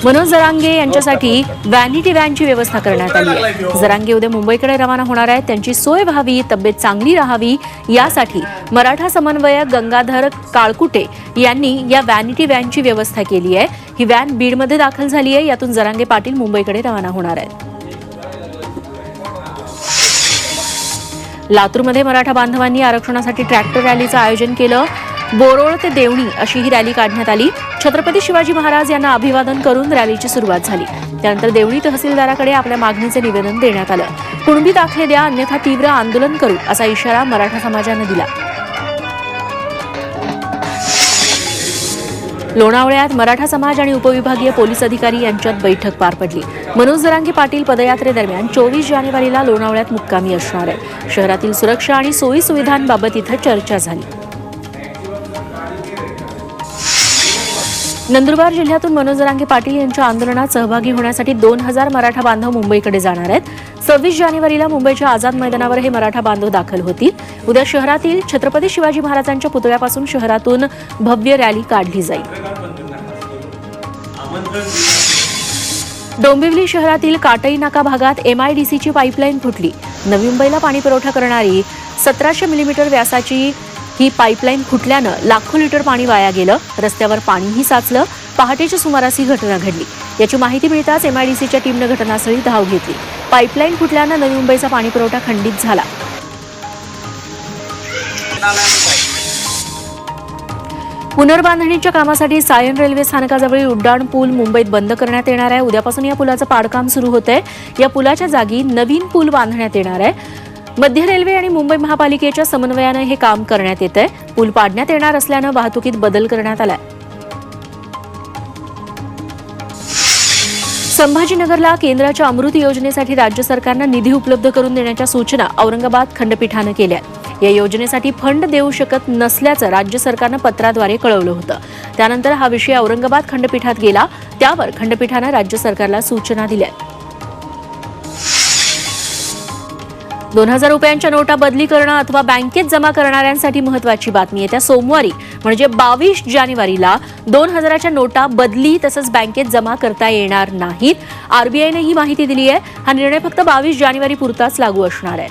मनोज जरांगे यांच्यासाठी व्हॅनिटी व्हॅनची व्यवस्था करण्यात आली आहे। जरांगे उद्या मुंबईकडे रवाना होणार आहेत। त्यांची सोय व्हावी, तब्येत चांगली राहावी यासाठी मराठा समन्वयक गंगाधर काळकुटे यांनी या व्हॅनिटी व्हॅनची व्यवस्था केली आहे। ही व्हॅन बीडमध्ये दाखल झाली आहे। यातून जरांगे पाटील मुंबईकडे रवाना होणार आहेत। लातूरमध्ये मराठा बांधवांनी आरक्षणासाठी ट्रॅक्टर रॅलीचं आयोजन केलं। बोरोळ ते देवणी अशी ही रॅली काढण्यात आली। छत्रपती शिवाजी महाराज यांना अभिवादन करून रॅलीची सुरुवात झाली। त्यानंतर देवणी तहसीलदाराकडे आपल्या मागणीचे निवेदन देण्यात आलं। कुणबी दाखले द्या, अन्यथा तीव्र आंदोलन करू असा इशारा मराठा समाजाने दिला। लोणावळ्यात मराठा समाज आणि उपविभागीय पोलीस अधिकारी यांच्यात बैठक पार पडली। मनोज जरांगे पाटील पदयात्रेदरम्यान 24 जानेवारीला लोणावळ्यात मुक्कामी असणार आहे। शहरातील सुरक्षा आणि सोयी सुविधांबाबत इथं चर्चा झाली। नंदुरबार जिल्ह्यातून मनोज जरांगे पाटील यांच्या आंदोलनात सहभागी होण्यासाठी 2000 मराठा बांधव मुंबईकडे जाणार आहेत। 26 जानेवारीला मुंबईच्या आझाद मैदानावर हे मराठा बांधव दाखल होतील। उद्या शहरातील छत्रपती शिवाजी महाराजांच्या पुतळ्यापासून शहरातून भव्य रॅली काढली जाईल। डोंबिवली शहरातील काटई नाका भागात MIDCची पाईपलाईन फुटली। नवी मुंबईला पाणी पुरवठा करणारी 1700 मिलीमीटर व्यासाची ही पाईपलाईन फुटल्यानं लाखो लिटर पाणी वाया गेलं। रस्त्यावर पाणीही साचलं। पहाटेच्या सुमारास ही घटना घडली। याची माहिती मिळताच MIDCच्या टीमनं घटनास्थळी धाव घेतली। पाईपलाईन फुटल्यानं नवी मुंबईचा पाणी पुरवठा खंडित झाला। पुनर्बांधणीच्या कामासाठी सायन रेल्वे स्थानकाजवळील उड्डाण पूल मुंबईत बंद करण्यात येणार आहे। उद्यापासून या पुलाचं पाडकाम सुरू होतंय। या पुलाच्या जागी नवीन पूल बांधण्यात येणार आहे। मध्य रेल्वे आणि मुंबई महापालिकेच्या समन्वयानं हे काम करण्यात येतंय। पूल पाडण्यात येणार असल्यानं वाहतुकीत बदल करण्यात आलाय। संभाजीनगरला केंद्राच्या अमृत योजनेसाठी राज्य सरकारनं निधी उपलब्ध करून देण्याच्या सूचना औरंगाबाद खंडपीठानं केल्या। या योजनेसाठी फंड देऊ शकत नसल्याचं राज्य सरकारनं पत्राद्वारे कळवलं होतं। त्यानंतर हा विषय औरंगाबाद खंडपीठात गेला। त्यावर खंडपीठानं राज्य सरकारला सूचना दिल्या। 2000 रुपयांच्या नोटा बदली करणं अथवा बँकेत जमा करणाऱ्यांसाठी महत्त्वाची बातमी आहे। त्या सोमवारी म्हणजे 22 जानेवारीला 2000च्या नोटा बदली तसंच बँकेत जमा करता येणार नाहीत। RBIने ही माहिती दिली आहे। हा निर्णय फक्त 22 जानेवारी पुरताच लागू असणार आहे।